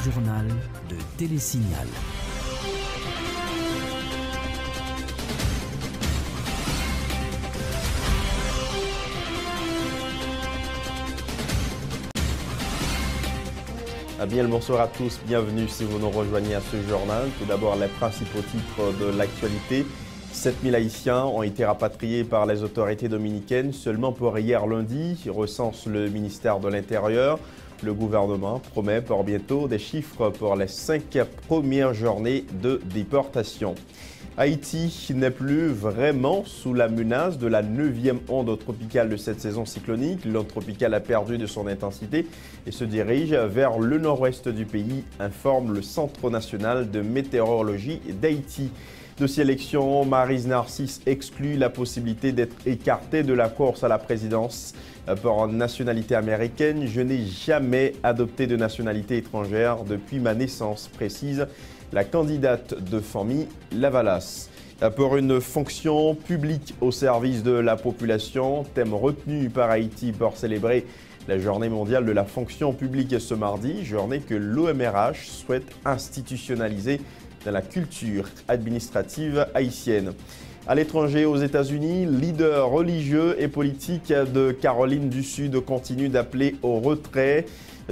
journal de Télésignal. Bien le bonsoir à tous, bienvenue si vous nous rejoignez à ce journal. Tout d'abord, les principaux titres de l'actualité. 7000 Haïtiens ont été rapatriés par les autorités dominicaines seulement pour hier lundi, recense le ministère de l'Intérieur. Le gouvernement promet pour bientôt des chiffres pour les 5 premières journées de déportation. Haïti n'est plus vraiment sous la menace de la 9e onde tropicale de cette saison cyclonique. L'onde tropicale a perdu de son intensité et se dirige vers le nord-ouest du pays, informe le Centre national de météorologie d'Haïti. Dossier élection, Maryse Narcisse exclut la possibilité d'être écartée de la course à la présidence pour nationalité américaine. Je n'ai jamais adopté de nationalité étrangère depuis ma naissance, précise la candidate de famille Lavalas. Pour une fonction publique au service de la population, thème retenu par Haïti pour célébrer la journée mondiale de la fonction publique ce mardi, journée que l'OMRH souhaite institutionnaliser dans la culture administrative haïtienne. À l'étranger, aux États-Unis, leaders religieux et politiques de Caroline du Sud continuent d'appeler au retrait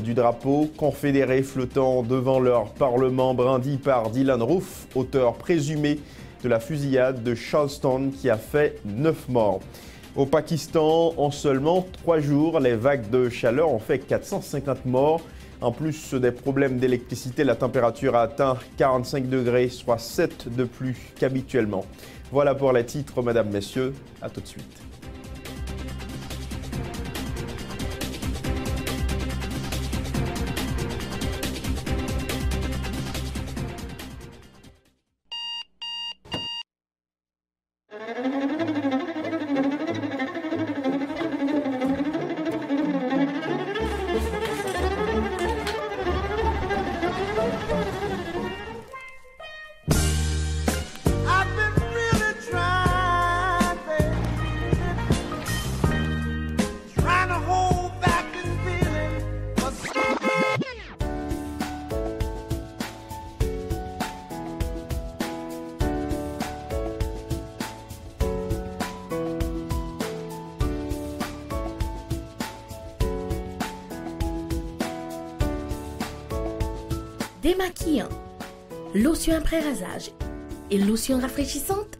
du drapeau confédéré flottant devant leur parlement brandi par Dylann Roof, auteur présumé de la fusillade de Charleston qui a fait 9 morts. Au Pakistan, en seulement 3 jours, les vagues de chaleur ont fait 450 morts. En plus des problèmes d'électricité, la température a atteint 45 degrés, soit 7 de plus qu'habituellement. Voilà pour les titres, mesdames, messieurs. À tout de suite. Démaquillant, lotion après rasage et lotion rafraîchissante.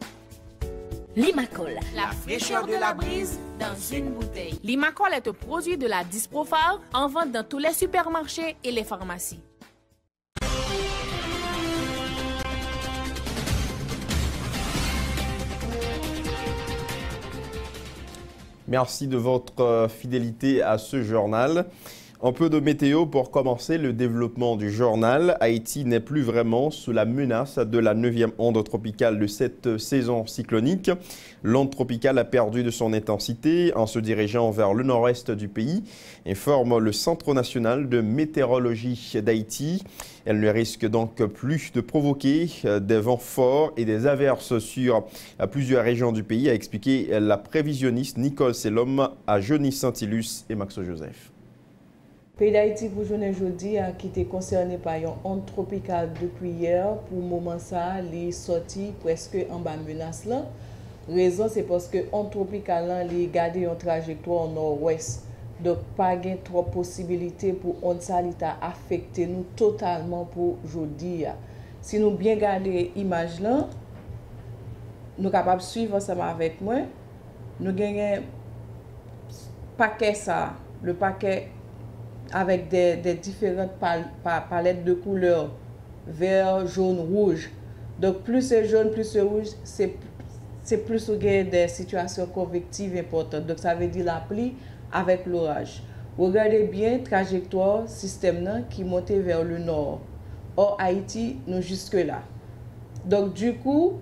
Limacol. La fraîcheur de la brise dans une bouteille. Limacol est un produit de la Disprofar en vente dans tous les supermarchés et les pharmacies. Merci de votre fidélité à ce journal. Un peu de météo pour commencer le développement du journal. Haïti n'est plus vraiment sous la menace de la 9e onde tropicale de cette saison cyclonique. L'onde tropicale a perdu de son intensité en se dirigeant vers le nord-est du pays, informe le Centre national de météorologie d'Haïti. Elle ne risque donc plus de provoquer des vents forts et des averses sur plusieurs régions du pays, a expliqué la prévisionniste Nicole Selom à Johnny Santilus et Maxo Joseph. Le pays d'Haïti pour journée jeudi qui était concerné par une onde tropicale depuis hier. Pour le moment, ça, il est sorti presque en bas menace là. Raison, c'est parce que onde tropicale il a gardé une trajectoire au nord-ouest. Donc, pas de trop possibilités pour onde ça affecter nous totalement pour jeudi. Si nous bien garder l'image là, nous sommes capables de suivre ensemble avec moi. Nous avons paquet ça, le paquet avec des différentes palettes de couleurs, vert, jaune, rouge. Donc plus c'est jaune, plus c'est rouge, c'est plus des situations convectives importantes. Donc ça veut dire la pluie avec l'orage. Regardez bien la trajectoire système qui montait vers le nord. Or Haïti, nous jusque là. Donc du coup,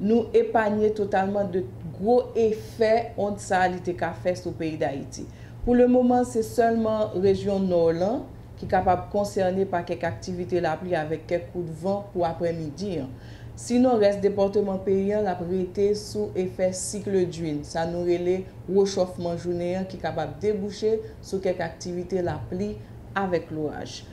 nous épargnons totalement de gros effets onde ça qu'a fait sur le pays d'Haïti. Pour le moment, c'est seulement la région nord qui est capable de concerner par quelques activités la pluie avec quelques coups de vent pour après-midi. Sinon, le reste département paysan la été sous effet cycle d'huile. Ça nous relève réchauffement journée qui est capable de déboucher sur quelques activités la pluie avec l'orage.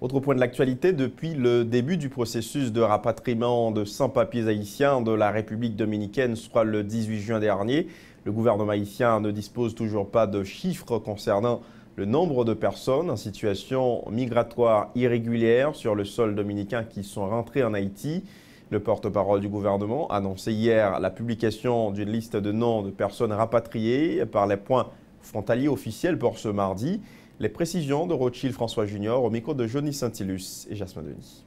Autre point de l'actualité, depuis le début du processus de rapatriement de sans-papiers haïtiens de la République dominicaine, soit le 18 juin dernier, le gouvernement haïtien ne dispose toujours pas de chiffres concernant le nombre de personnes en situation migratoire irrégulière sur le sol dominicain qui sont rentrées en Haïti. Le porte-parole du gouvernement a annoncé hier la publication d'une liste de noms de personnes rapatriées par les points frontaliers officiels pour ce mardi. Les précisions de Rothschild François Junior au micro de Johnny Saint-Ilus et Jasmin Denis.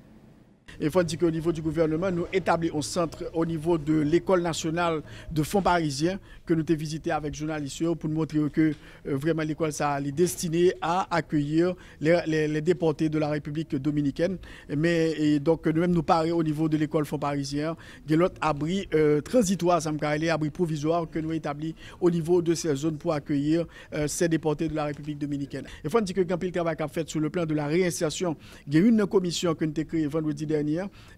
Il faut dire qu'au niveau du gouvernement, nous établissons un centre au niveau de l'école nationale de fonds parisiens que nous avons visité avec journalistes pour nous montrer que vraiment l'école est destinée à accueillir les déportés de la République dominicaine. Mais donc nous-mêmes nous parlons au niveau de l'école fonds parisiens, il y a l'autre abri transitoire, abri provisoire que nous établis au niveau de ces zones pour accueillir ces déportés de la République dominicaine. Il faut dire que quand le travail a fait sur le plan de la réinsertion, il y a une commission que nous avons créée vendredi dernier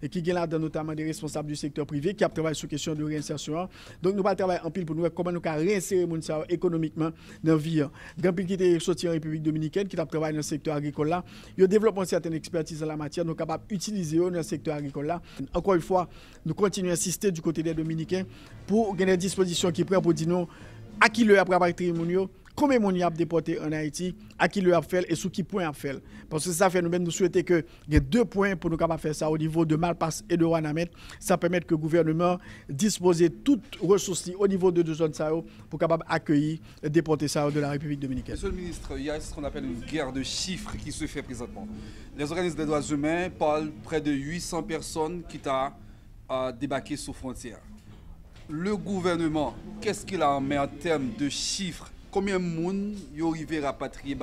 et qui est là notamment des responsables du secteur privé qui a travaillé sur la question de réinsertion. Donc nous allons travailler en pile pour nous voir comment nous allons réinsérer les gens économiquement dans la vie. Grand pile qui est sorti en République dominicaine, qui a travaillé dans le secteur agricole là, il développe une certaine expertise en la matière, nous sommes capables d'utiliser dans le secteur agricole là. Encore une fois, nous continuons à insister du côté des Dominicains pour gagner des dispositions qui prennent pour dire nous à qui le après rapatrier mon combien de gens ont déporté en Haïti, à qui le a fait et sous qui point a fait. Parce que ça fait nous-mêmes nous souhaiter qu'il y ait 2 points pour nous capables faire ça au niveau de Malpass et de Ouanamet. Ça permet que le gouvernement dispose toutes ressources au niveau de 2 zones pour capable accueillir et déporter ça de la République dominicaine. Monsieur le ministre, il y a ce qu'on appelle une guerre de chiffres qui se fait présentement. Les organismes des droits humains parlent près de 800 personnes qui ont débarqué sous frontière. Le gouvernement, qu'est-ce qu'il a en main en termes de chiffres? Combien de monde y arrive à rapatrier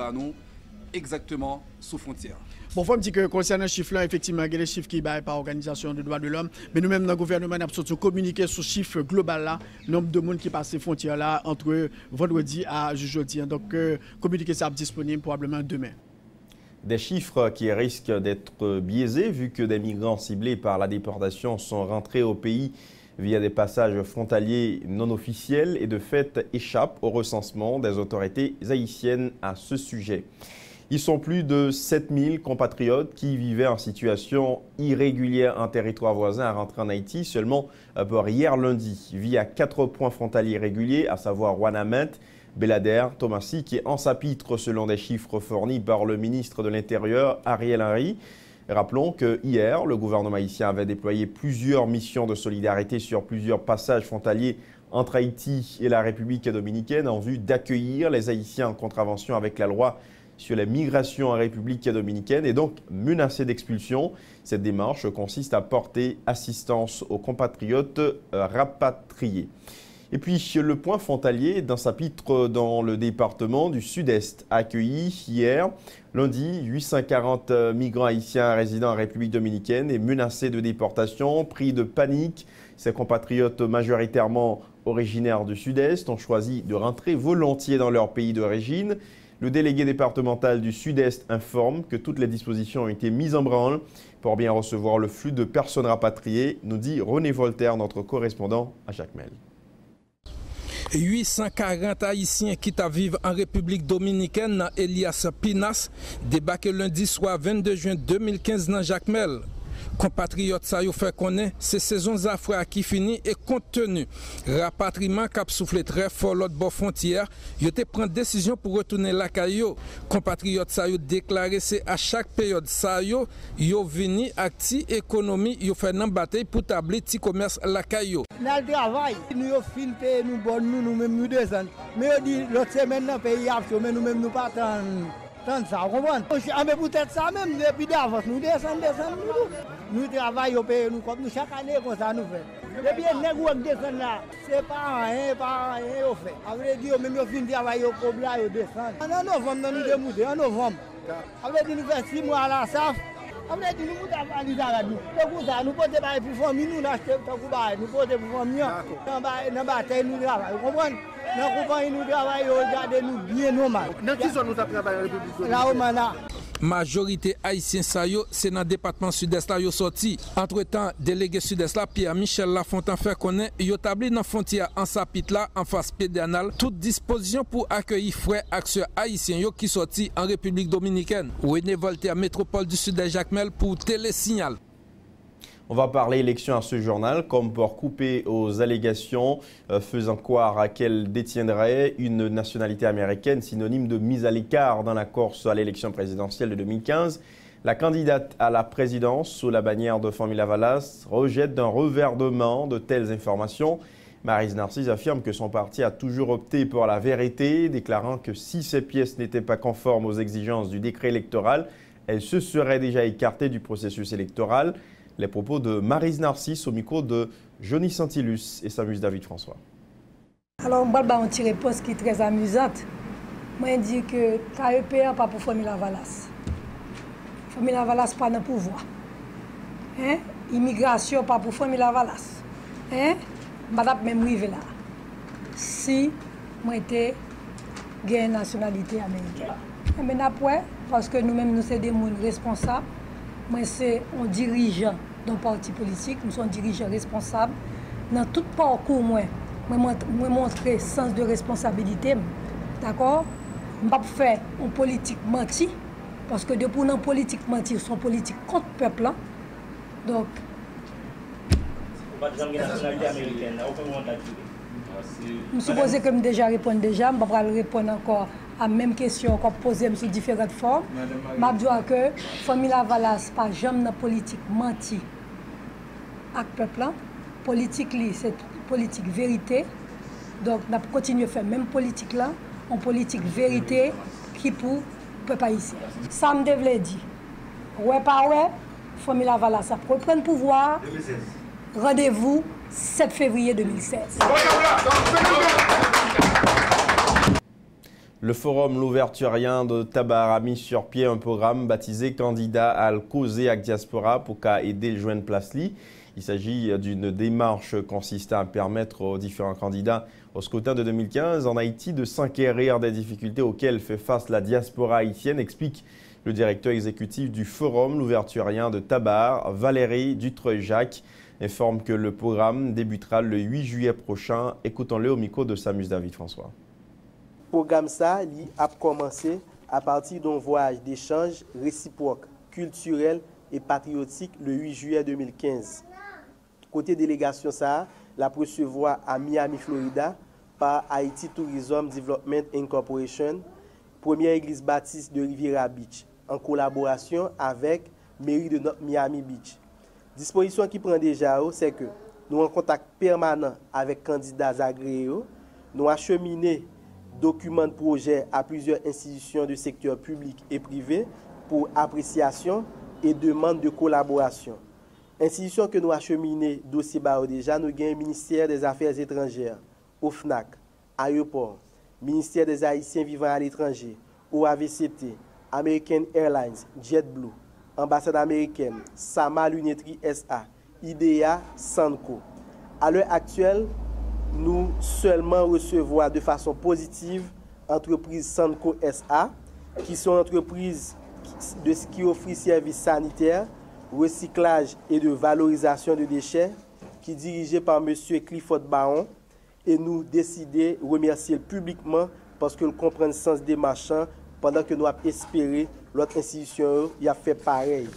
exactement sous frontière? Bon, il faut me dire que concernant ce chiffre-là, effectivement, il y a des chiffres qui sont par l'Organisation des droits de l'homme. Mais nous-mêmes, dans le gouvernement, nous avons communiqué sur ce chiffre global-là, le nombre de monde qui passe ces frontières-là entre vendredi à jeudi. Donc, communiquer ça disponible probablement demain. Des chiffres qui risquent d'être biaisés vu que des migrants ciblés par la déportation sont rentrés au pays via des passages frontaliers non officiels et de fait échappent au recensement des autorités haïtiennes à ce sujet. Ils sont plus de 7000 compatriotes qui vivaient en situation irrégulière en territoire voisin à rentrer en Haïti seulement pour hier lundi via 4 points frontaliers réguliers, à savoir Ouanamet, Belader, Thomasy, qui est en chapitre selon des chiffres fournis par le ministre de l'Intérieur, Ariel Henry. Rappelons que hier, le gouvernement haïtien avait déployé plusieurs missions de solidarité sur plusieurs passages frontaliers entre Haïti et la République dominicaine en vue d'accueillir les Haïtiens en contravention avec la loi sur les migrations en République dominicaine et donc menacés d'expulsion. Cette démarche consiste à porter assistance aux compatriotes rapatriés. Et puis le point frontalier d'un chapitre dans le département du Sud-Est a accueilli hier, lundi, 840 migrants haïtiens résidant en République dominicaine et menacés de déportation, pris de panique. Ces compatriotes majoritairement originaires du Sud-Est ont choisi de rentrer volontiers dans leur pays d'origine. Le délégué départemental du Sud-Est informe que toutes les dispositions ont été mises en branle pour bien recevoir le flux de personnes rapatriées, nous dit René Voltaire, notre correspondant à Jacmel. 840 Haïtiens qui vivent en République dominicaine dans Elias Pinas débarquent lundi soir 22 juin 2015 dans Jacmel. Compatriotes ça yo fait connaître ces saisons affaires qui finit et compte tenu rapatriement cap soufflé très fort l'autre bord frontière, yo te prend décision pour retourner la caillou. Compatriotes ça yo déclaré c'est à chaque période ça yo vini acti économie yo fait nan bataille pour tabler petit commerce la caillou. Dans le travail, nous yo fin payer nous bon nous même nous descend. Mais on dit l'autre semaine dans pays a mais nous même nous pas tant ça, vous comprenez? Mais peut-être ça même, depuis d'avance, nous descendons. Nous travaillons, nous comme nous chaque année, comme ça nous fait. Depuis que nous descendons là, c'est pas rien, au fait. À vrai dire, même si nous travaillons au Cobla, nous descendons. En novembre, nous démoutons, en novembre. À vrai dire, nous faisons 6 mois à la SAF. À vrai dire, nous avons nous portons pour famille, nous achetons nous portons pour famille. Dans la bataille, nous travaillons, vous comprenez? Dans la compagnie, nous travaillons, regardez-nous bien normal. Dans qui zone nous travaillons en République dominicaine? Là, au Mana. majorité haïtien sa yo, c'est dans le département sud-est là yo sorti. Entre-temps, délégué sud-est là, Pierre-Michel Lafontaine fait connaître, yo établi dans frontière en sapit là, en face pédernale, toute disposition pour accueillir frères acteurs haïtiens yo qui sorti en République dominicaine. René Voltaire, métropole du sud de Jacmel pour Télésignal. On va parler élection à ce journal, comme pour couper aux allégations faisant croire qu'elle détiendrait une nationalité américaine, synonyme de mise à l'écart dans la course à l'élection présidentielle de 2015. La candidate à la présidence, sous la bannière de Famila Valas, rejette d'un revers de main de telles informations. Maryse Narcisse affirme que son parti a toujours opté pour la vérité, déclarant que si ces pièces n'étaient pas conformes aux exigences du décret électoral, elles se seraient déjà écartées du processus électoral. Les propos de Maryse Narcisse au micro de Johnny Santilus et Samus David François. Alors, on va une petite réponse qui est très amusante. Moi, je dis que KEP n'est pas pour Famila Valas. Famila Valas pas dans le pouvoir. Hein? Immigration pas pour Famila Valas. Hein? Je ne vais même arriver là. Si moi j'étais une nationalité américaine. Mais après, parce que nous-mêmes, nous sommes des gens responsables, moi, c'est un dirigeant d'un parti politique, nous sommes dirigeants responsables. Dans tout parcours, moi montrer sens de responsabilité. D'accord? Je ne vais pas faire une politique menti, parce que depuis une politique menti, c'est une politique contre le peuple. Donc, je suppose que je déjà répondu déjà, je ne vais pas répondre encore à la même question qu'on posée sous différentes formes. Je dis que Famila Valas pas jamais dans politique menti avec le peuple. Politique c'est politique vérité. Donc on continue à faire même politique là, en politique vérité qui pour le peuple haïtien. Ça me devait dire. Ouais pas ouais, Famila Valas a repris le pouvoir. Rendez-vous 7 février 2016. Le forum Louverturien de Tabar a mis sur pied un programme baptisé Candidat à causer avec diaspora pour aider le joindre place li. Il s'agit d'une démarche consistant à permettre aux différents candidats au scrutin de 2015 en Haïti de s'enquérir des difficultés auxquelles fait face la diaspora haïtienne, explique le directeur exécutif du forum Louverturien de Tabar, Valérie Dutreuil-Jacques, informe que le programme débutera le 8 juillet prochain. Écoutons-le au micro de Samus David François. Le programme ça a commencé à partir d'un voyage d'échange réciproque, culturel et patriotique le 8 juillet 2015. Côté délégation ça, la recevoir à Miami, Florida par Haiti Tourism Development Incorporation, première église baptiste de Riviera Beach, en collaboration avec mairie de Miami Beach. Disposition qui prend déjà, c'est que nous sommes en contact permanent avec candidats agréés, nous acheminons documents de projet à plusieurs institutions du secteur public et privé pour appréciation et demande de collaboration. Institutions que nous acheminons dossier déjà, nous avons le ministère des Affaires étrangères, OFNAC, Aéroport, ministère des Haïtiens vivant à l'étranger, OAVCT, American Airlines, JetBlue, ambassade américaine, Sama Lunetterie SA, IDEA, Sanco. À l'heure actuelle, nous seulement recevons de façon positive l'entreprise Sanco SA, qui sont entreprises qui offrent services sanitaires, recyclage et de valorisation de déchets, qui est dirigée par M. Clifford Baron, et nous décidons de remercier publiquement parce que nous comprenons le sens des marchands pendant que nous avons espéré l'autre institution a fait pareil.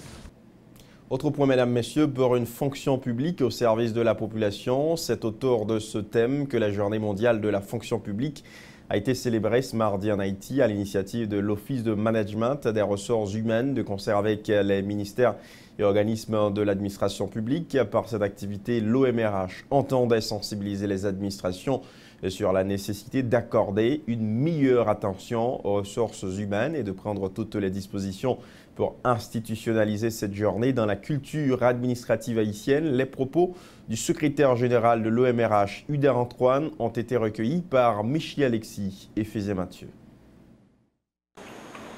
Autre point, mesdames, messieurs, pour une fonction publique au service de la population, c'est autour de ce thème que la Journée mondiale de la fonction publique a été célébrée ce mardi en Haïti à l'initiative de l'Office de management des ressources humaines de concert avec les ministères et organismes de l'administration publique. Par cette activité, l'OMRH entendait sensibiliser les administrations sur la nécessité d'accorder une meilleure attention aux ressources humaines et de prendre toutes les dispositions pour institutionnaliser cette journée dans la culture administrative haïtienne. Les propos du secrétaire général de l'OMRH, Uder Antoine, ont été recueillis par Michi Alexis et Fézé Mathieu.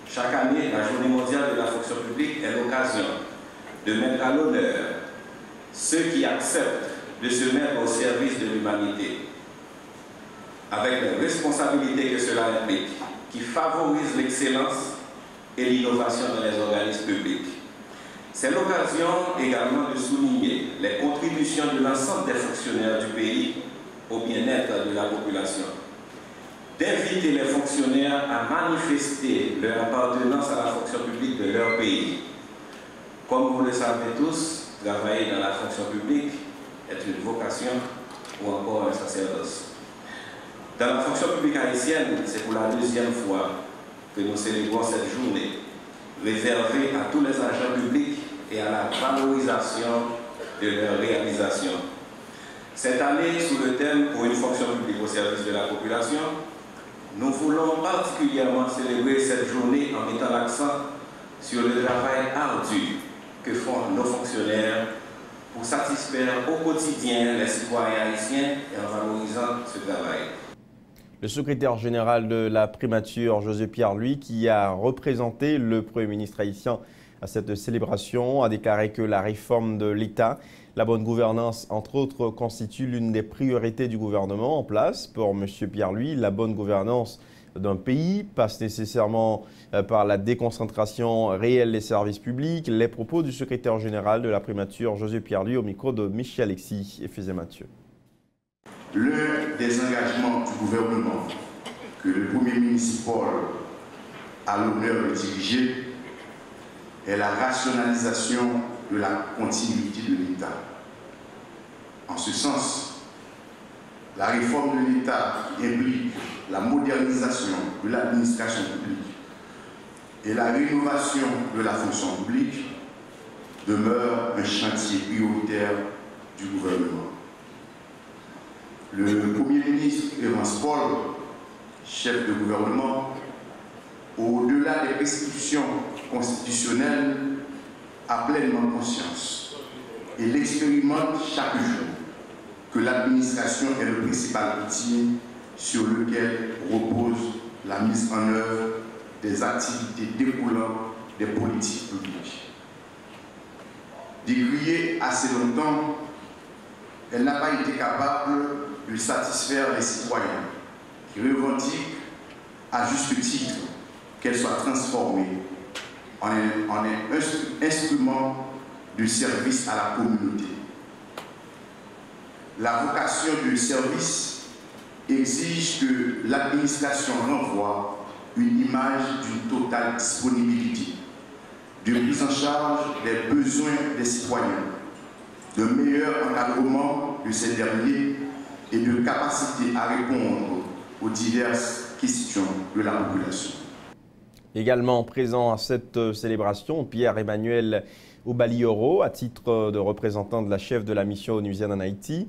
Chaque année, la Journée mondiale de la fonction publique est l'occasion de mettre à l'honneur ceux qui acceptent de se mettre au service de l'humanité, avec les responsabilités que cela implique, qui favorisent l'excellence et l'innovation dans les organismes publics. C'est l'occasion également de souligner les contributions de l'ensemble des fonctionnaires du pays au bien-être de la population, d'inviter les fonctionnaires à manifester leur appartenance à la fonction publique de leur pays. Comme vous le savez tous, travailler dans la fonction publique est une vocation ou encore un sacerdoce. Dans la fonction publique haïtienne, c'est pour la deuxième fois que nous célébrons cette journée, réservée à tous les agents publics et à la valorisation de leurs réalisations. Cette année, sous le thème « Pour une fonction publique au service de la population », nous voulons particulièrement célébrer cette journée en mettant l'accent sur le travail ardu que font nos fonctionnaires pour satisfaire au quotidien les citoyens haïtiens et en valorisant ce travail. Le secrétaire général de la primature, José Pierre, lui, qui a représenté le Premier ministre haïtien à cette célébration, a déclaré que la réforme de l'État, la bonne gouvernance, entre autres, constitue l'une des priorités du gouvernement en place. Pour M. Pierre, lui, la bonne gouvernance d'un pays passe nécessairement par la déconcentration réelle des services publics. Les propos du secrétaire général de la primature, José Pierre, lui, au micro de Michel Alexis et Fézé Mathieu. L'un des engagements du gouvernement que le Premier ministre Paul a l'honneur de diriger est la rationalisation de la continuité de l'État. En ce sens, la réforme de l'État implique la modernisation de l'administration publique et la rénovation de la fonction publique demeure un chantier prioritaire du gouvernement. Le Premier ministre Evans Paul, chef de gouvernement, au-delà des prescriptions constitutionnelles, a pleinement conscience et l'expérimente chaque jour que l'administration est le principal outil sur lequel repose la mise en œuvre des activités découlant des politiques publiques. Décriée assez longtemps, elle n'a pas été capable de satisfaire les citoyens qui revendiquent à juste titre qu'elle soit transformée en un instrument de service à la communauté. La vocation du service exige que l'administration renvoie une image d'une totale disponibilité, de prise en charge des besoins des citoyens, de meilleur encadrement de ces derniers et de capacité à répondre aux diverses questions de la population. Également présent à cette célébration, Pierre-Emmanuel Oubali-Yoro, à titre de représentant de la chef de la mission onusienne en Haïti.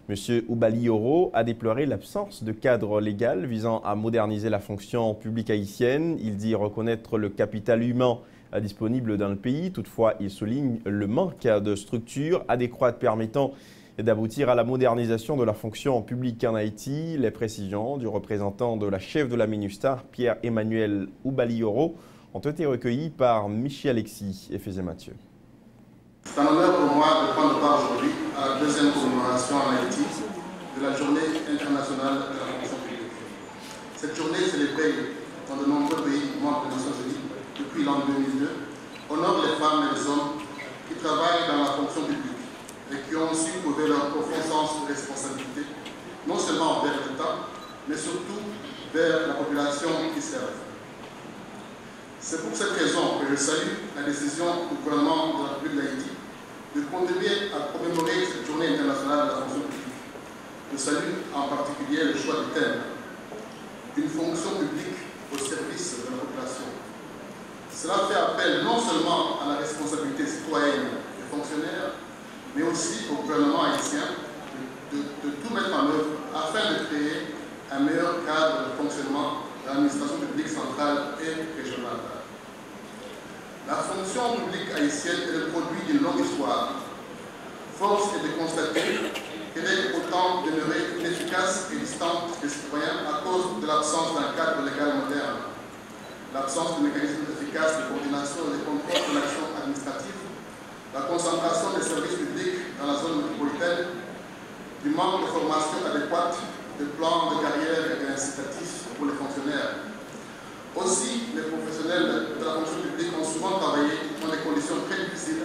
Monsieur Oubali-Yoro a déploré l'absence de cadre légal visant à moderniser la fonction publique haïtienne. Il dit reconnaître le capital humain disponible dans le pays. Toutefois, il souligne le manque de structures adéquates permettant d'aboutir à la modernisation de la fonction publique en Haïti. Les précisions du représentant de la chef de la MINUSTAH, Pierre-Emmanuel Oubali-Yoro, ont été recueillies par Michel Alexis et Fézé Mathieu. C'est un honneur pour moi de prendre part aujourd'hui à la deuxième commémoration en Haïti de la Journée internationale de la fonction publique. Cette journée célébrée dans de nombreux pays membres des Nations Unies depuis l'an 2002 honore les femmes et les hommes qui travaillent dans la fonction publique et qui ont su prouver leur profond sens de responsabilité, non seulement envers l'État, mais surtout vers la population qui servent. C'est pour cette raison que je salue la décision du gouvernement de la République d'Haïti de contribuer à commémorer cette journée internationale de la fonction publique. Je salue en particulier le choix du thème « Une fonction publique au service de la population ». Cela fait appel non seulement à la responsabilité citoyenne des fonctionnaires, mais aussi au gouvernement haïtien de tout mettre en œuvre afin de créer un meilleur cadre de fonctionnement de l'administration publique centrale et régionale. La fonction publique haïtienne est le produit d'une longue histoire. Force est de constater qu'elle est autant demeurée inefficace et distante des citoyens à cause de l'absence d'un cadre légal moderne, l'absence de mécanismes efficaces de coordination et de contrôle de l'action administrative, la concentration des services publics dans la zone métropolitaine, du manque de formation adéquate, de plans de carrière et d'incitatifs pour les fonctionnaires. Aussi, les professionnels de de la fonction publique ont souvent travaillé dans des conditions très difficiles,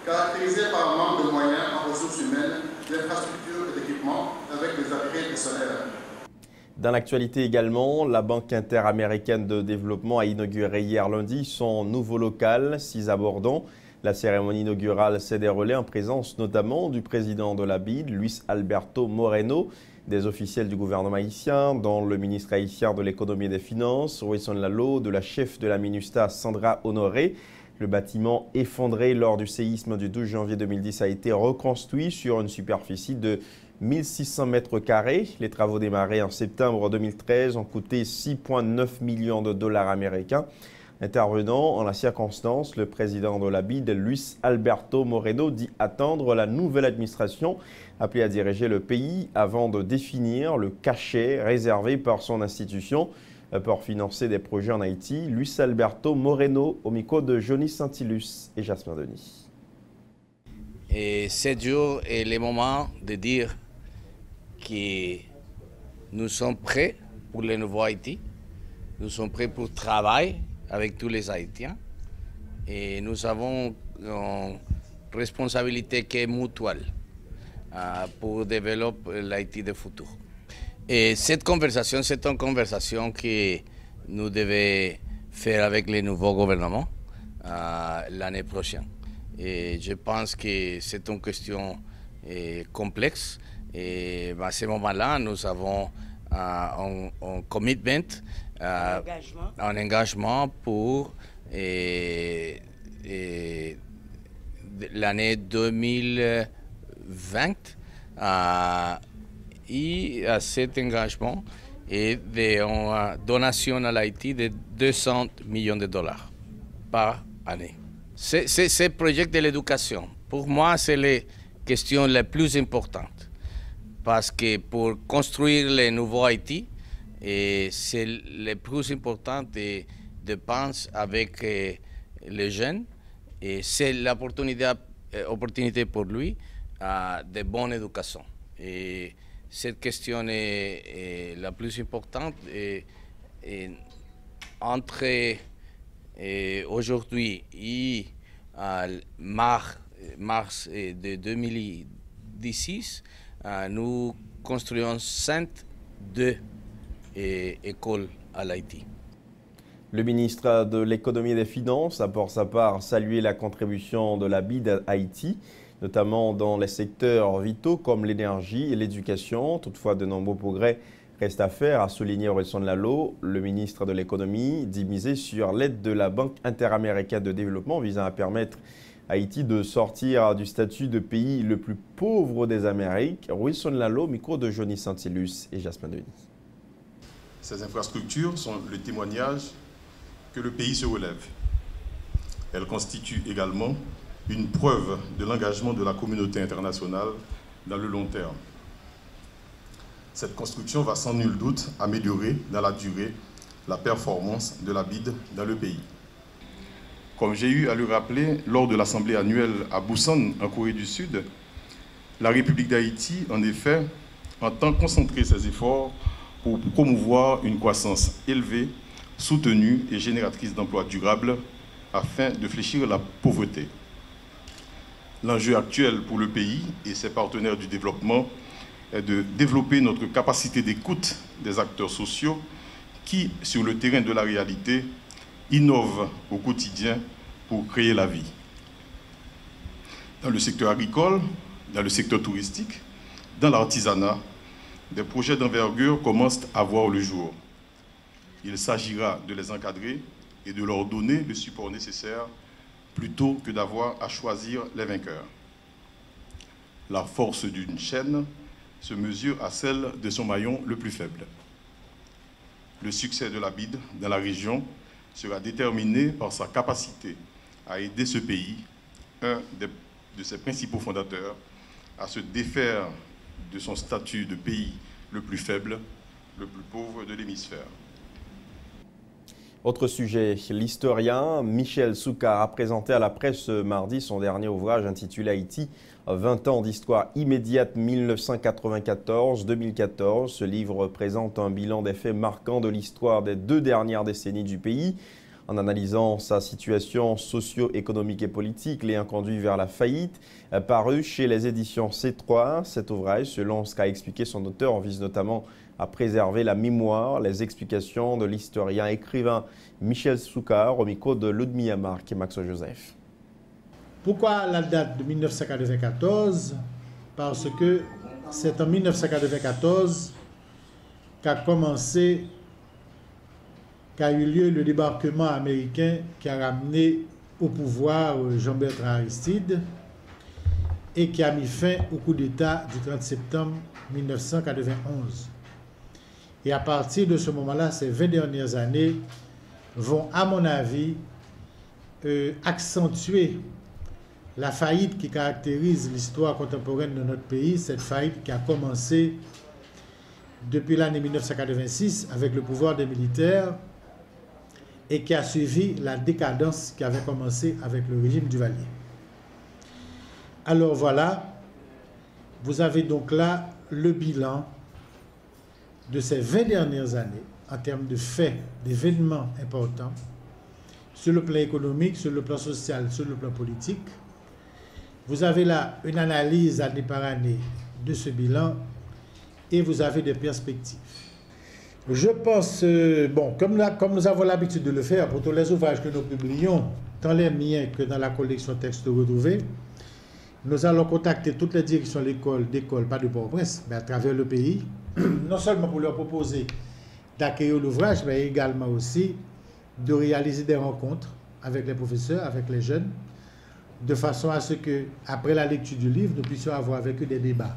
caractérisées par un manque de moyens en ressources humaines, d'infrastructures et d'équipements, avec des arriérés de salaire. Dans l'actualité également, la Banque interaméricaine de développement a inauguré hier lundi son nouveau local, 6 à Bordon. La cérémonie inaugurale s'est déroulée en présence notamment du président de la BID, Luis Alberto Moreno, des officiels du gouvernement haïtien, dont le ministre haïtien de l'économie et des finances, Wilson Lalo, de la chef de la MINUSTA, Sandra Honoré. Le bâtiment effondré lors du séisme du 12 janvier 2010 a été reconstruit sur une superficie de 1600 mètres carrés. Les travaux démarrés en septembre 2013 ont coûté 6,9 millions de dollars américains. Intervenant en la circonstance, le président de la BID, Luis Alberto Moreno, dit attendre la nouvelle administration appelée à diriger le pays avant de définir le cachet réservé par son institution pour financer des projets en Haïti. Luis Alberto Moreno au micro de Johnny Santilus et Jasmin Denis. Et ce jour est le moment de dire que nous sommes prêts pour le nouveau Haïti. Nous sommes prêts pour travailler avec tous les Haïtiens. Et nous avons une responsabilité qui est mutuelle pour développer l'Haïti du futur. Et cette conversation, c'est une conversation que nous devons faire avec le nouveau gouvernement l'année prochaine. Et je pense que c'est une question complexe. Et à ce moment-là, nous avons un commitment, un engagement pour l'année 2020. Et cet engagement est une donation à l'Haïti de 200 millions de dollars par année. C'est ce projet de l'éducation. Pour moi, c'est la question la plus importante. Parce que pour construire le nouveau Haïti, c'est le plus important de penser avec les jeunes. Et c'est l'opportunité pour lui de bonne éducation. Et cette question est la plus importante. Entre aujourd'hui et mars de 2016, nous construisons 102 écoles à l'Haïti. Le ministre de l'économie et des finances a pour sa part salué la contribution de la BID à Haïti, notamment dans les secteurs vitaux comme l'énergie et l'éducation. Toutefois, de nombreux progrès restent à faire, a souligné Wilson Lalo. Le ministre de l'économie dit miser sur l'aide de la Banque interaméricaine de développement visant à permettre à Haïti de sortir du statut de pays le plus pauvre des Amériques. Wilson Lalo, micro de Johnny Santilus et Jasmin Denis. Ces infrastructures sont le témoignage que le pays se relève. Elles constituent également une preuve de l'engagement de la communauté internationale dans le long terme. Cette construction va sans nul doute améliorer dans la durée la performance de la BID dans le pays. Comme j'ai eu à le rappeler lors de l'Assemblée annuelle à Busan, en Corée du Sud, la République d'Haïti, en effet, entend concentrer ses efforts pour promouvoir une croissance élevée, soutenue et génératrice d'emplois durables afin de fléchir la pauvreté. L'enjeu actuel pour le pays et ses partenaires du développement est de développer notre capacité d'écoute des acteurs sociaux qui, sur le terrain de la réalité, innovent au quotidien pour créer la vie. Dans le secteur agricole, dans le secteur touristique, dans l'artisanat, des projets d'envergure commencent à voir le jour. Il s'agira de les encadrer et de leur donner le support nécessaire plutôt que d'avoir à choisir les vainqueurs. La force d'une chaîne se mesure à celle de son maillon le plus faible. Le succès de la BID dans la région sera déterminé par sa capacité à aider ce pays, un de ses principaux fondateurs, à se défaire de son statut de pays le plus faible, le plus pauvre de l'hémisphère. Autre sujet, l'historien Michel Soucar a présenté à la presse mardi son dernier ouvrage intitulé Haïti, 20 ans d'histoire immédiate 1994-2014. Ce livre présente un bilan des faits marquants de l'histoire des 2 dernières décennies du pays. En analysant sa situation socio-économique et politique l'ayant conduit vers la faillite, paru chez les éditions C3, cet ouvrage, selon ce qu'a expliqué son auteur, vise notamment à préserver la mémoire, les explications de l'historien écrivain Michel Soukar au micro de Ludmilla Marc et Max Joseph. Pourquoi la date de 1994? Parce que c'est en 1994 qu'a eu lieu le débarquement américain qui a ramené au pouvoir Jean-Bertrand Aristide et qui a mis fin au coup d'État du 30 septembre 1991. Et à partir de ce moment-là, ces 20 dernières années vont, à mon avis, accentuer la faillite qui caractérise l'histoire contemporaine de notre pays, cette faillite qui a commencé depuis l'année 1986 avec le pouvoir des militaires et qui a suivi la décadence qui avait commencé avec le régime Duvalier. Alors voilà, vous avez donc là le bilan de ces 20 dernières années en termes de faits, d'événements importants sur le plan économique, sur le plan social, sur le plan politique. Vous avez là une analyse année par année de ce bilan et vous avez des perspectives. Je pense, comme nous avons l'habitude de le faire pour tous les ouvrages que nous publions, tant les miens que dans la collection Textes retrouvés, nous allons contacter toutes les directions d'école, pas de Port-au-Prince, mais à travers le pays, non seulement pour leur proposer d'accueillir l'ouvrage, mais également aussi de réaliser des rencontres avec les professeurs, avec les jeunes, de façon à ce que, après la lecture du livre, nous puissions avoir avec eux des débats.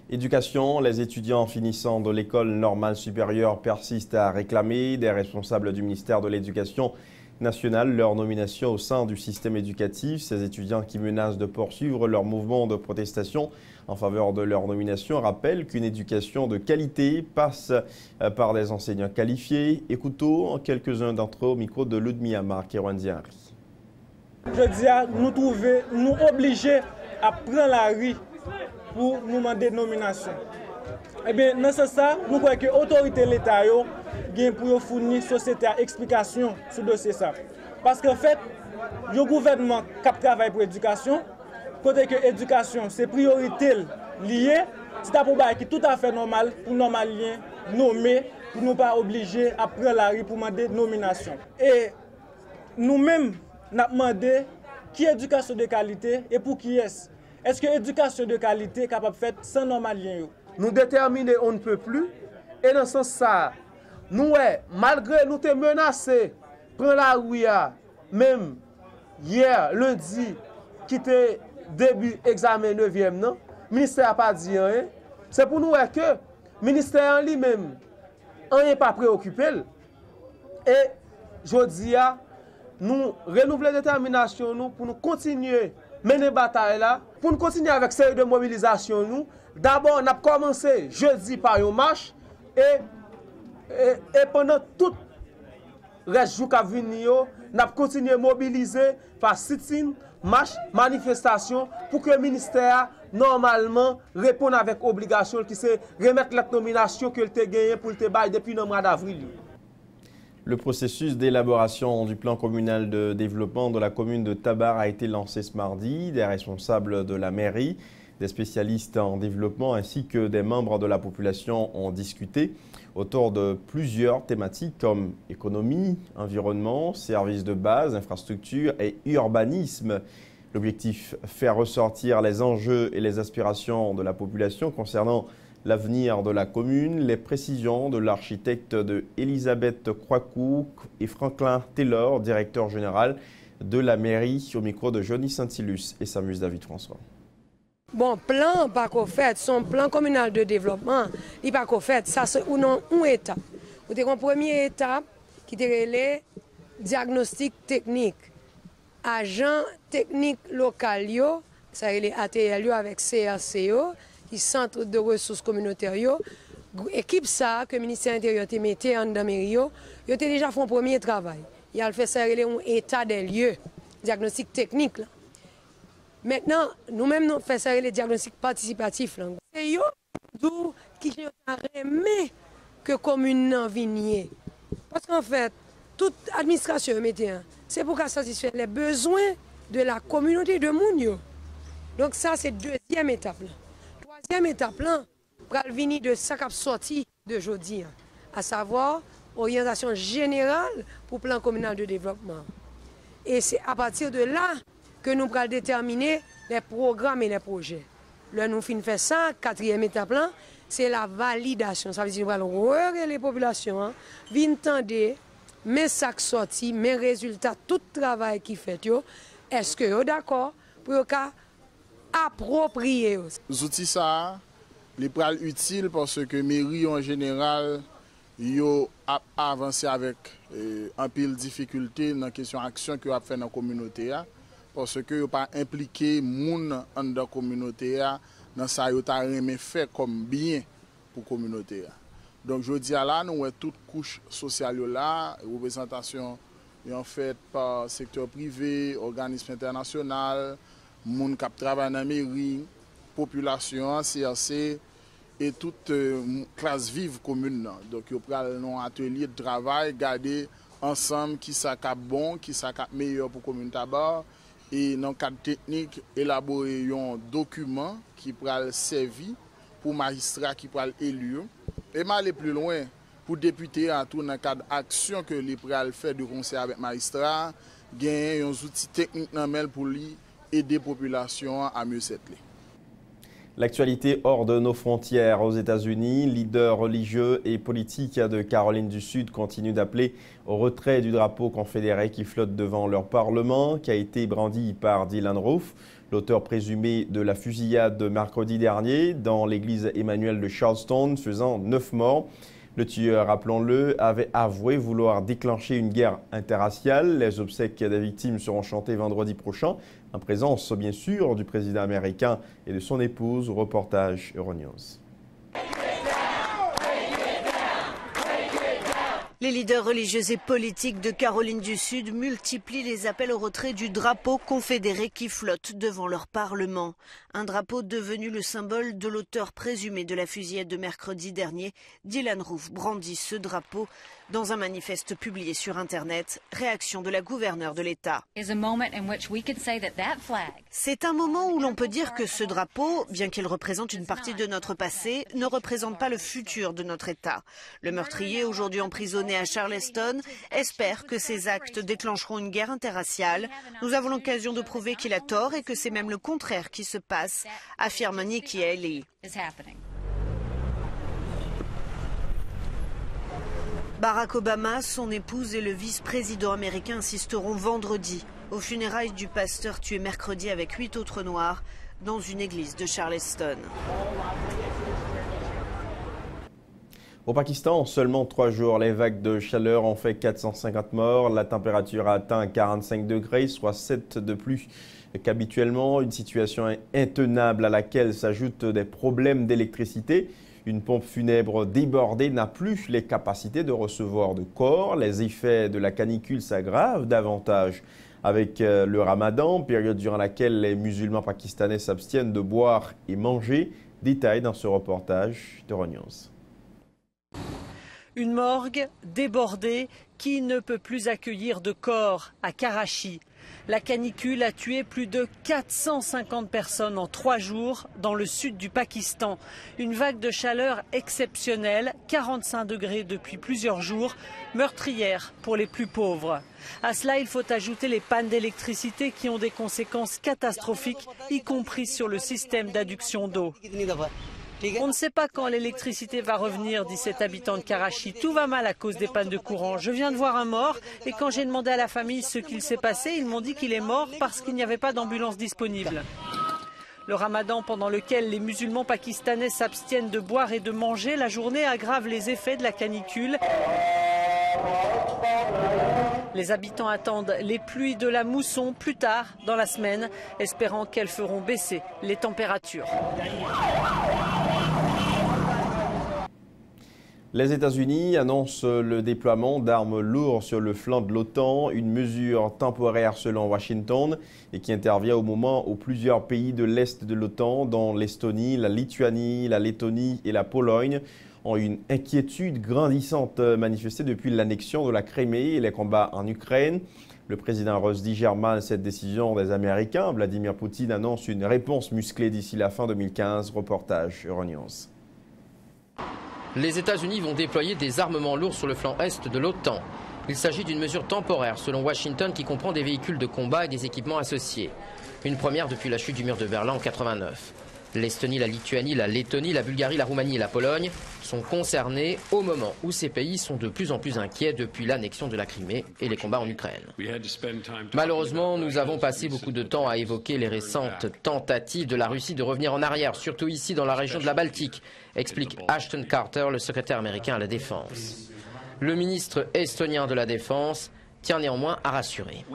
Éducation, les étudiants finissant de l'école normale supérieure persistent à réclamer des responsables du ministère de l'Éducation nationale leur nomination au sein du système éducatif. Ces étudiants qui menacent de poursuivre leur mouvement de protestation en faveur de leur nomination rappellent qu'une éducation de qualité passe par des enseignants qualifiés. Écoutons quelques-uns d'entre eux au micro de Ludmilla Marc et Rwandi Henry. Je dis nous obligés à prendre la rue pour nous demander nomination. Eh bien, dans ce sens, nous croyons que l'autorité de l'État a pour fournir société à explication sur le dossier. Parce qu'en fait, le gouvernement qui travaille pour l'éducation, côté que l'éducation, c'est priorité liée, c'est un problème qui est tout à fait normal pour nous nommer, pour nous pas obliger à prendre la rue pour demander nomination. Et nous-mêmes, nous avons demandé qui est éducation de qualité et pour qui est-ce. Est-ce que l'éducation de qualité est capable de faire sans normalien? Nous déterminer on ne peut plus. Et dans ce sens, nous, malgré nous sommes menacés, prendre la rue, même hier, lundi, qui était début examen 9e, le ministère n'a pas dit rien. C'est pour nous que le ministère en lui-même n'est pas préoccupé. Et je dis, nous renouveler la détermination nous, pour nous continuer à mener la bataille là, pour nous continuer avec série de mobilisation nous. D'abord, on a commencé jeudi par une marche et pendant tout le reste jour qui venu, on a continué à mobiliser par sit-in, marche, manifestation pour que le ministère normalement réponde avec obligation qui c'est remettre la nomination que le gagné pour le bail depuis le mois d'avril. Le processus d'élaboration du plan communal de développement de la commune de Tabar a été lancé ce mardi. Des responsables de la mairie, des spécialistes en développement ainsi que des membres de la population ont discuté autour de plusieurs thématiques comme économie, environnement, services de base, infrastructures et urbanisme. L'objectif, faire ressortir les enjeux et les aspirations de la population concernant l'avenir de la commune, les précisions de l'architecte de Elisabeth Croicou et Franklin Taylor, directeur général de la mairie, au micro de Johnny Saint-Ilus et s'amuse David François. Bon, plan pas qu'on fait, son plan communal de développement, il pas qu'on fait, ça c'est une étape. Vous avez une première étape qui est le diagnostic technique. Agent technique local, ça est ATL avec CRCO, qui centre de ressources communautaires, équipe ça que le ministère de l'Intérieur a mis en mairie, il a déjà fait un premier travail. Il a fait ça un état des lieux, diagnostic technique. Là. Maintenant, nous-mêmes, nous faisons ça le diagnostic participatif. C'est eux qui ont aimé que la commune n'en vigne. Parce qu'en fait, toute administration mettait. C'est pour satisfaire les besoins de la communauté de Mounio. Donc ça, c'est deuxième étape. Troisième étape, là, pour venir de ça qui a sorti de jeudi, à savoir orientation générale pour le plan communal de développement. Et c'est à partir de là que nous allons déterminer les programmes et les projets. Là, nous finissons faire ça, quatrième étape, là, c'est la validation. Ça veut dire que nous allons regarder les populations, venir entendre mes sacs sortis, mes résultats, tout le travail qui fait. Est-ce que vous êtes d'accord pour approprier? Les outils, ça, les pral utiles parce que mairie en général, yo a avancé avec un pile difficulté dans la question action que a fait dans la communauté parce que yo pas impliqué moun dans la communauté dans ça yo ta remet fait comme bien pour la communauté. Donc je dis là nous avons toute couche sociale là, représentation en fait par secteur privé, organisme international, moun qui travaille dans la mairie, population, CRC et toute classe vive commune. Donc, ils prennent un atelier de travail, garder ensemble qui ça cap bon, qui ça cap meilleur pour la commune tabac. Et dans le cadre technique, élaborer un document qui pourra servir pour magistrats qui pourra élire. Et aller plus loin, pour députés, à tout dans le cadre d'action que les pourra faire de concert avec magistrats, gagner un outil technique pour lui aider la population à mieux s'étler. L'actualité hors de nos frontières aux États-Unis, leaders religieux et politiques de Caroline du Sud continuent d'appeler au retrait du drapeau confédéré qui flotte devant leur parlement, qui a été brandi par Dylann Roof, l'auteur présumé de la fusillade de mercredi dernier dans l'église Emmanuel de Charleston, faisant 9 morts. Le tueur, rappelons-le, avait avoué vouloir déclencher une guerre interraciale. Les obsèques des victimes seront chantées vendredi prochain, en présence bien sûr du président américain et de son épouse. Reportage Euronews. Les leaders religieux et politiques de Caroline du Sud multiplient les appels au retrait du drapeau confédéré qui flotte devant leur parlement. Un drapeau devenu le symbole de l'auteur présumé de la fusillade de mercredi dernier. Dylann Roof brandit ce drapeau dans un manifeste publié sur Internet. Réaction de la gouverneure de l'État. C'est un moment où l'on peut dire que ce drapeau, bien qu'il représente une partie de notre passé, ne représente pas le futur de notre État. Le meurtrier, aujourd'hui emprisonné à Charleston, espère que ces actes déclencheront une guerre interraciale. Nous avons l'occasion de prouver qu'il a tort et que c'est même le contraire qui se passe, affirme Nikki Haley. Barack Obama, son épouse et le vice-président américain insisteront vendredi aux funérailles du pasteur tué mercredi avec 8 autres Noirs dans une église de Charleston. Au Pakistan, en seulement 3 jours, les vagues de chaleur ont fait 450 morts. La température a atteint 45 degrés, soit 7 de plus qu'habituellement. Une situation intenable à laquelle s'ajoutent des problèmes d'électricité. Une pompe funèbre débordée n'a plus les capacités de recevoir de corps. Les effets de la canicule s'aggravent davantage avec le ramadan, période durant laquelle les musulmans pakistanais s'abstiennent de boire et manger. Détail dans ce reportage de Euronews. Une morgue débordée qui ne peut plus accueillir de corps à Karachi. La canicule a tué plus de 450 personnes en 3 jours dans le sud du Pakistan. Une vague de chaleur exceptionnelle, 45 degrés depuis plusieurs jours, meurtrière pour les plus pauvres. À cela, il faut ajouter les pannes d'électricité qui ont des conséquences catastrophiques, y compris sur le système d'adduction d'eau. On ne sait pas quand l'électricité va revenir, dit cet habitant de Karachi. Tout va mal à cause des pannes de courant. Je viens de voir un mort et quand j'ai demandé à la famille ce qu'il s'est passé, ils m'ont dit qu'il est mort parce qu'il n'y avait pas d'ambulance disponible. Le ramadan pendant lequel les musulmans pakistanais s'abstiennent de boire et de manger, la journée aggrave les effets de la canicule. Les habitants attendent les pluies de la mousson plus tard dans la semaine, espérant qu'elles feront baisser les températures. Les États-Unis annoncent le déploiement d'armes lourdes sur le flanc de l'OTAN, une mesure temporaire selon Washington et qui intervient au moment où plusieurs pays de l'Est de l'OTAN, dont l'Estonie, la Lituanie, la Lettonie et la Pologne, ont une inquiétude grandissante manifestée depuis l'annexion de la Crimée et les combats en Ukraine. Le président russe dit mal cette décision des Américains. Vladimir Poutine annonce une réponse musclée d'ici la fin 2015. Reportage Euronews. Les États-Unis vont déployer des armements lourds sur le flanc est de l'OTAN. Il s'agit d'une mesure temporaire selon Washington qui comprend des véhicules de combat et des équipements associés. Une première depuis la chute du mur de Berlin en 1989. L'Estonie, la Lituanie, la Lettonie, la Bulgarie, la Roumanie et la Pologne sont concernés au moment où ces pays sont de plus en plus inquiets depuis l'annexion de la Crimée et les combats en Ukraine. Malheureusement, nous avons passé beaucoup de temps à évoquer les récentes tentatives de la Russie de revenir en arrière, surtout ici dans la région de la Baltique, explique Ashton Carter, le secrétaire américain à la Défense. Le ministre estonien de la Défense tient néanmoins à rassurer.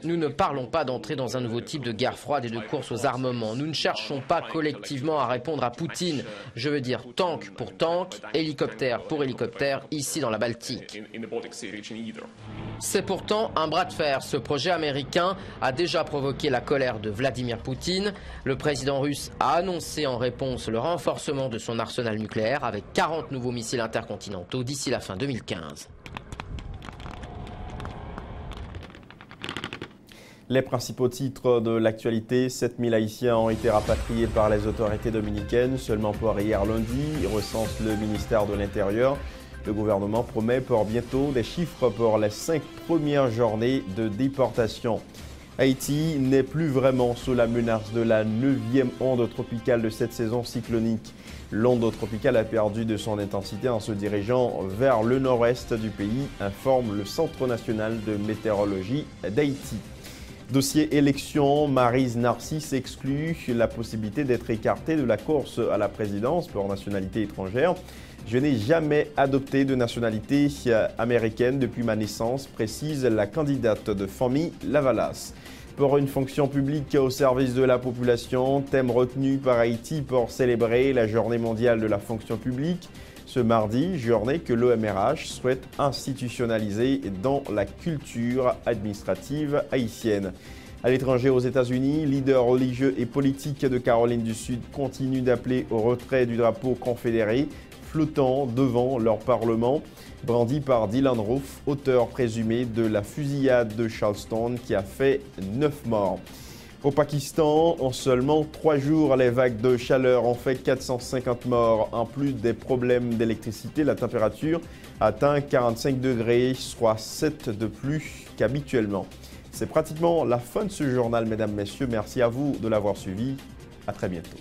Nous ne parlons pas d'entrer dans un nouveau type de guerre froide et de course aux armements. Nous ne cherchons pas collectivement à répondre à Poutine. Je veux dire tank pour tank, hélicoptère pour hélicoptère, ici dans la Baltique. C'est pourtant un bras de fer. Ce projet américain a déjà provoqué la colère de Vladimir Poutine. Le président russe a annoncé en réponse le renforcement de son arsenal nucléaire avec 40 nouveaux missiles intercontinentaux d'ici la fin 2015. Les principaux titres de l'actualité, 7000 Haïtiens ont été rapatriés par les autorités dominicaines seulement pour hier lundi, recense le ministère de l'Intérieur. Le gouvernement promet pour bientôt des chiffres pour les 5 premières journées de déportation. Haïti n'est plus vraiment sous la menace de la 9e onde tropicale de cette saison cyclonique. L'onde tropicale a perdu de son intensité en se dirigeant vers le nord-est du pays, informe le Centre national de météorologie d'Haïti. Dossier élection, Maryse Narcisse exclut la possibilité d'être écartée de la course à la présidence pour nationalité étrangère. Je n'ai jamais adopté de nationalité américaine depuis ma naissance, précise la candidate de famille Lavalas. Pour une fonction publique au service de la population, thème retenu par Haïti pour célébrer la journée mondiale de la fonction publique. Ce mardi, journée que l'OMRH souhaite institutionnaliser dans la culture administrative haïtienne. À l'étranger, aux États-Unis, leaders religieux et politiques de Caroline du Sud continuent d'appeler au retrait du drapeau confédéré flottant devant leur parlement, brandi par Dylan Roof, auteur présumé de la fusillade de Charleston qui a fait 9 morts. Au Pakistan, en seulement 3 jours, les vagues de chaleur ont fait 450 morts. En plus des problèmes d'électricité, la température atteint 45 degrés, soit 7 de plus qu'habituellement. C'est pratiquement la fin de ce journal, mesdames, messieurs. Merci à vous de l'avoir suivi. À très bientôt.